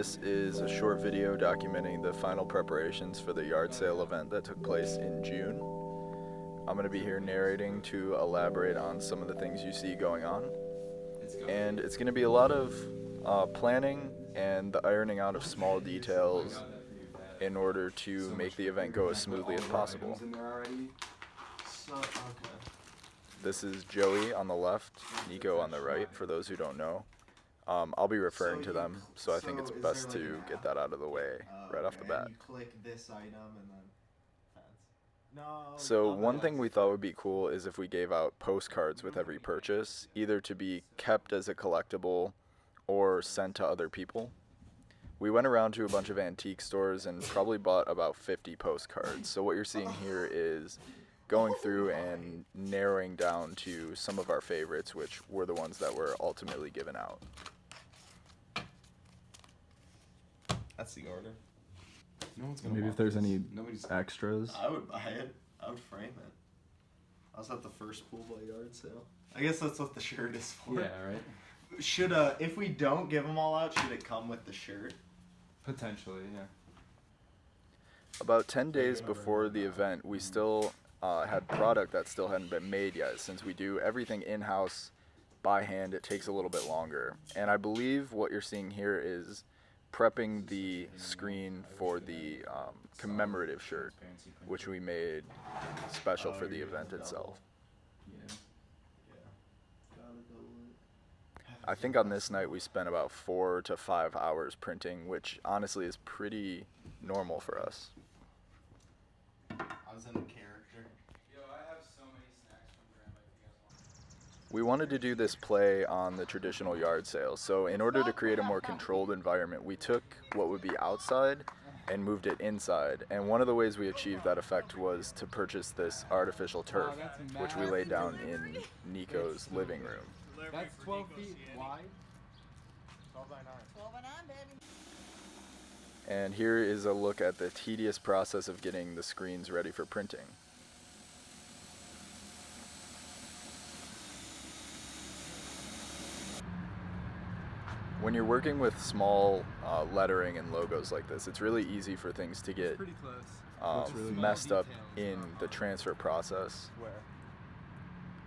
This is a short video documenting the final preparations for the yard sale event that took place in June. I'm going to be here narrating to elaborate on some of the things you see going on. And it's going to be a lot of planning and the ironing out of small details in order to make the event go as smoothly as possible. This is Joey on the left, Nico on the right, for those who don't know. I'll be referring to them, so I think it's best to get that out of the way right off the bat. You click this item and then fence. No. So one thing we thought would be cool is if we gave out postcards with every purchase, either to be kept as a collectible or sent to other people. We went around to a bunch of antique stores and probably bought about 50 postcards. So what you're seeing here is going through and narrowing down to some of our favorites, which were the ones that were ultimately given out. That's the order. No one's gonna Maybe if there's any extras. I would buy it. I would frame it. I was at the first POOLBOY Yard Sale. I guess that's what the shirt is for. Yeah, right? Should if we don't give them all out, should it come with the shirt? Potentially, yeah. About 10 days before the event, we still had product that still hadn't been made yet. Since we do everything in-house by hand, it takes a little bit longer. And I believe what you're seeing here is prepping the screen for the commemorative shirt, which we made special for the event itself. I think on this night we spent about 4 to 5 hours printing, which honestly is pretty normal for us. I was in a character. We wanted to do this play on the traditional yard sale, so in order to create a more controlled environment, we took what would be outside and moved it inside. And one of the ways we achieved that effect was to purchase this artificial turf, which we laid down in Nico's living room. That's 12 feet wide? 12 by 9. 12 and 9, baby. And here is a look at the tedious process of getting the screens ready for printing. When you're working with small lettering and logos like this, it's really easy for things to get messed up in the transfer process. Where?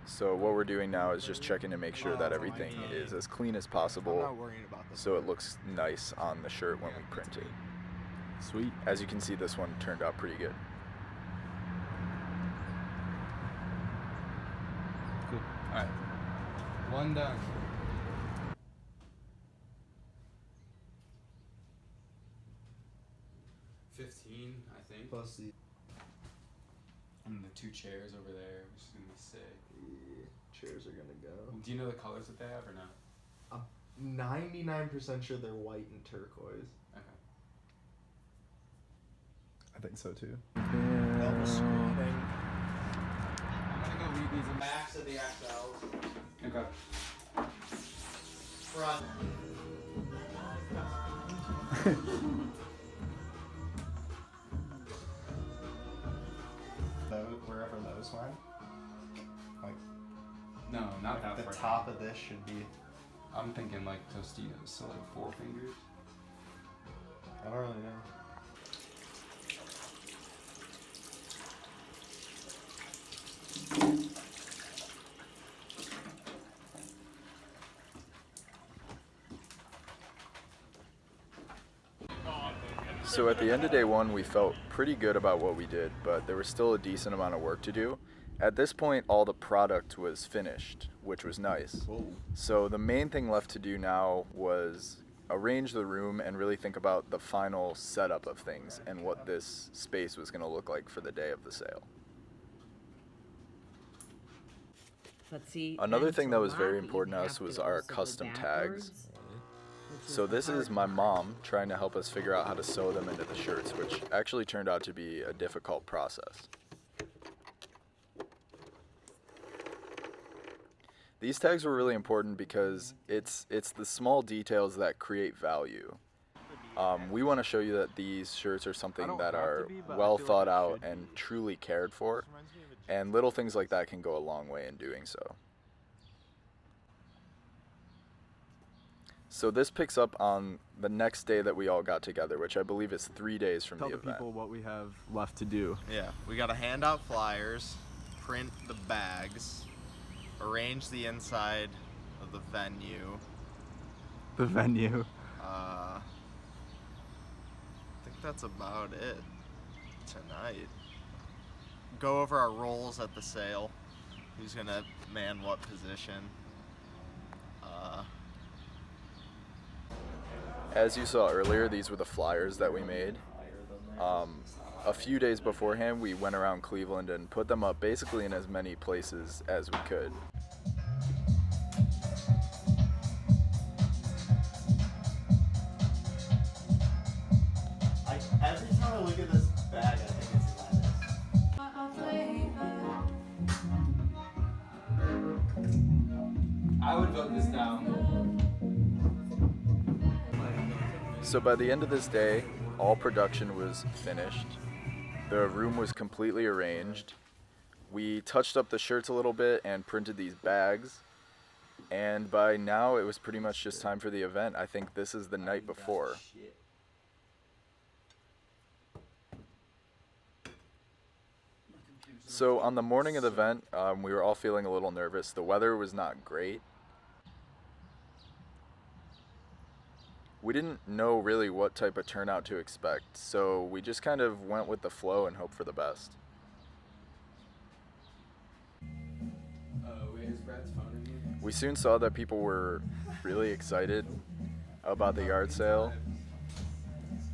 So what we're doing now is just checking to make sure that everything is as clean as possible so it looks nice on the shirt when we print it. Sweet. As you can see, this one turned out pretty good. Cool. Alright. One done. I think. Plus the And the 2 chairs over there, which is gonna be sick. chairs are gonna go. Do you know the colors that they have or not? I'm 99% sure they're white and turquoise. Okay. I think so too. Double screening. I'm gonna go read these in Backs of the XLs. Okay. Front. Wherever those went. Like No, not that the far. top of this should be. I'm thinking like Tostitos, so like 4 fingers. I don't really know. So at the end of day one, we felt pretty good about what we did, but there was still a decent amount of work to do. At this point, all the product was finished, which was nice. Cool. So the main thing left to do now was arrange the room and really think about the final setup of things and what this space was going to look like for the day of the sale. Let's see. Another thing that was very important to us was our custom tags. So this is my mom trying to help us figure out how to sew them into the shirts, which actually turned out to be a difficult process. These tags were really important because it's the small details that create value. We want to show you that these shirts are something that are well thought out and truly cared for, and little things like that can go a long way in doing so. So this picks up on the next day that we all got together, which I believe is 3 days from Tell the the event. people what we have left to do. Yeah, we gotta hand out flyers, print the bags, arrange the inside of the venue. The venue. I think that's about it tonight. Go over our roles at the sale. Who's gonna man what position? As you saw earlier, these were the flyers that we made. A few days beforehand, we went around Cleveland and put them up basically in as many places as we could. Every time I look at this bag, I think it's lettuce. I would vote this down. So by the end of this day, all production was finished. The room was completely arranged. We touched up the shirts a little bit and printed these bags. And by now, it was pretty much just time for the event. I think this is the night before. So on the morning of the event, we were all feeling a little nervous. The weather was not great. We didn't know really what type of turnout to expect, so we just kind of went with the flow and hoped for the best. Wait, is Brad's phone in here? We soon saw that people were really excited about the yard sale.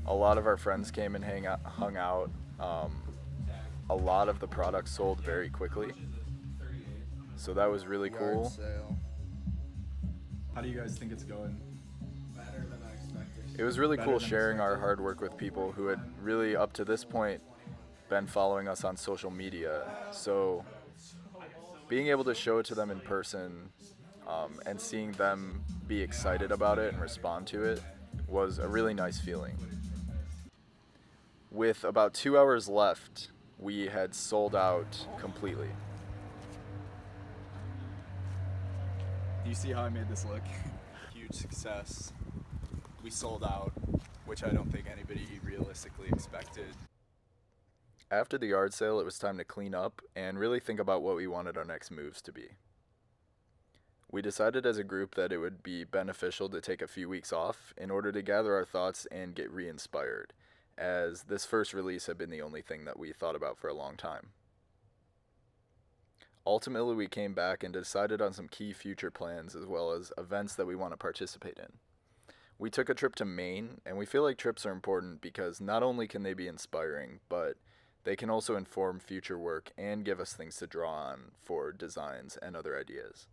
A lot of our friends came and hung out. A lot of the products sold very quickly, so that was really cool. How do you guys think it's going? Better than I expected. It was really Better cool than sharing our expected. hard work with people who had really, up to this point, been following us on social media. So being able to show it to them in person and seeing them be excited about it and respond to it was a really nice feeling. With about 2 hours left, we had sold out completely. You see how I made this look? Huge success. We sold out, which I don't think anybody realistically expected. After the yard sale, it was time to clean up and really think about what we wanted our next moves to be. We decided as a group that it would be beneficial to take a few weeks off in order to gather our thoughts and get re-inspired, as this first release had been the only thing that we thought about for a long time. Ultimately, we came back and decided on some key future plans as well as events that we want to participate in. We took a trip to Maine, and we feel like trips are important because not only can they be inspiring, but they can also inform future work and give us things to draw on for designs and other ideas.